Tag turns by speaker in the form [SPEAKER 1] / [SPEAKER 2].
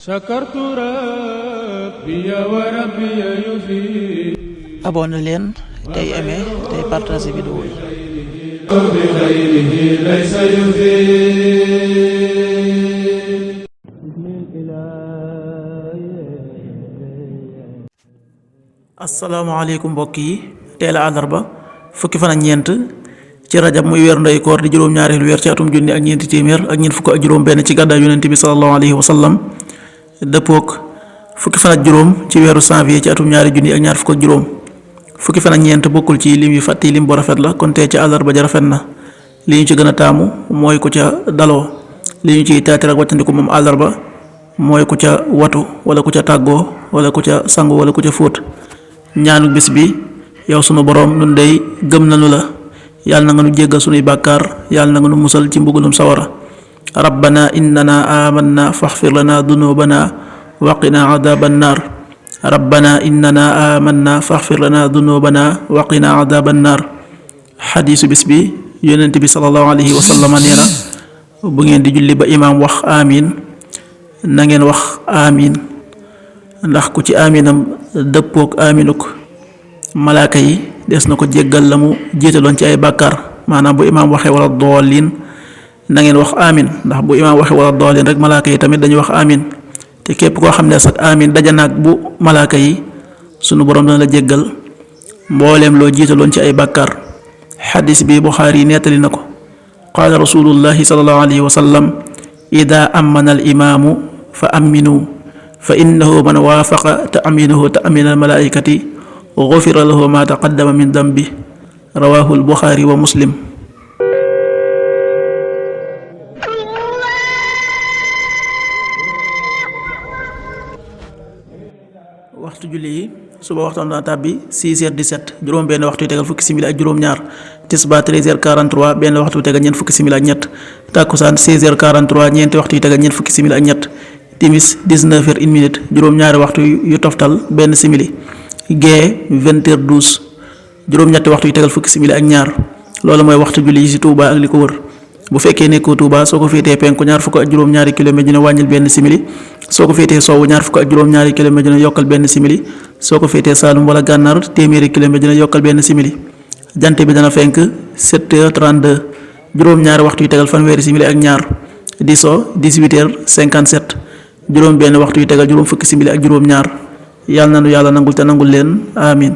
[SPEAKER 1] شكرت ربي وربي يفيد.
[SPEAKER 2] abonné leen tey aimé tey partagé vidéo yi.
[SPEAKER 1] بخيره ليس يفيد.
[SPEAKER 2] asalaamaaleykum mbokk yi, teel a àllarba fukki fan ak ñeent ci rajab muy weeru ndey koor di juróom-ñaareelu weer ci atum junni ak ñeenti téeméer ak ñeent fukk ak juróom benn ci gàddaay yonent bi sallallahu alayhi wa sallam, dëppook fukki fan ak juróom ci weeru janvier ci atum ñaari junni ak ñaar fukk ak juróom. fukki fan ak ñeent bokkul ci lim yu fàtti lim bu rafet la, kon tey ci àllarba ja rafet na. li ñu ci gën a taamu mooy ku ca daloo. li ñu ciy taatir ak wàccandiku moom àllarba mooy ku ca watu wala ku ca tàggoo wala ku ca sangu wala ku ca fóot. ñaanu bis bi: yow sunu boroom, nun dey gëm nanu la, yàlla na nga nu jéggal sunuy bàkkaar, yàlla na nga nu musal ci mbugulum sawara. rabbana innana amanna faxfir lana dunubana waqina adaban naar. rabbana innana amanna faxfir lana dunubana waqina adaban naar. xadiisu bis bi: yonent bi sallallahu alayhi wa sallam nee na, bu ngeen di julli ba imaam wax amin na ngeen wax amin, ndax ku ci aminam dëppook aminuk malaaka yi des na ko jéggal la mu jiitaloon ci ay bàkkaar. maanaam bu imaam waxee wala doolin na ngeen wax amin, ndax bu imaam waxee wala doolin rek malaaka yi tamit dañuy wax amin. te képp koo xam ne sax amin dajanaak bu malaaka yi, sunu borom dana la jéggal mbooleem loo jiitaloon ci ay bàkkaar. xadis bi Buxaari yi nettali na ko. qaala rasulullahi sallallahu alayhi wa sallam: ida amana al imaamu fa aminu fa innahu man waafaqa ta'minuhu ta'min al malaa'ikati gufira lahu ma taqaddama min dambi. rawaahu al Buxaari wa Muslim. waxtu julli yi: suba waxtaan dana tàbbi 6h17 juróom benn waxtu yu tegal fukki simili ak juróom ñaar. tisbaar 13h43 benn waxtu yu tegal ñeent fukki simili ak ñett. takkusaan 16h43 ñeenti waxtu yu tegal ñeent fukki simili ak ñett. timis 19h01 juróom ñaari waxtu yu toftal benn simili. gee 20h12 juróom ñetti waxtu yu tegal fukki simili ak ñaar. loolu mooy waxtu julli yi ci Touba ak li ko wër. bu fekkee nekkoo Touba, soo ko féetee penku ñaar fukk ak juróom-ñaari kilomètre dina wàññil benn simili. soo ko féetee sowwu ñaar fukk ak juróom-ñaari kilomètre dina yokkal benn simili. soo ko féetee Saalum wala Gànnaar téeméeri kilomètre dina yokkal benn simili. jant bi dana fenk 7h32 juróom-ñaari waxtu yu tegal fanweeri simili ak ñaar. di so 18h57 juróom benn waxtu yu tegal juróom fukki simili ak juróom ñaar. yàlla na nu yàlla nangul te nangul leen amin.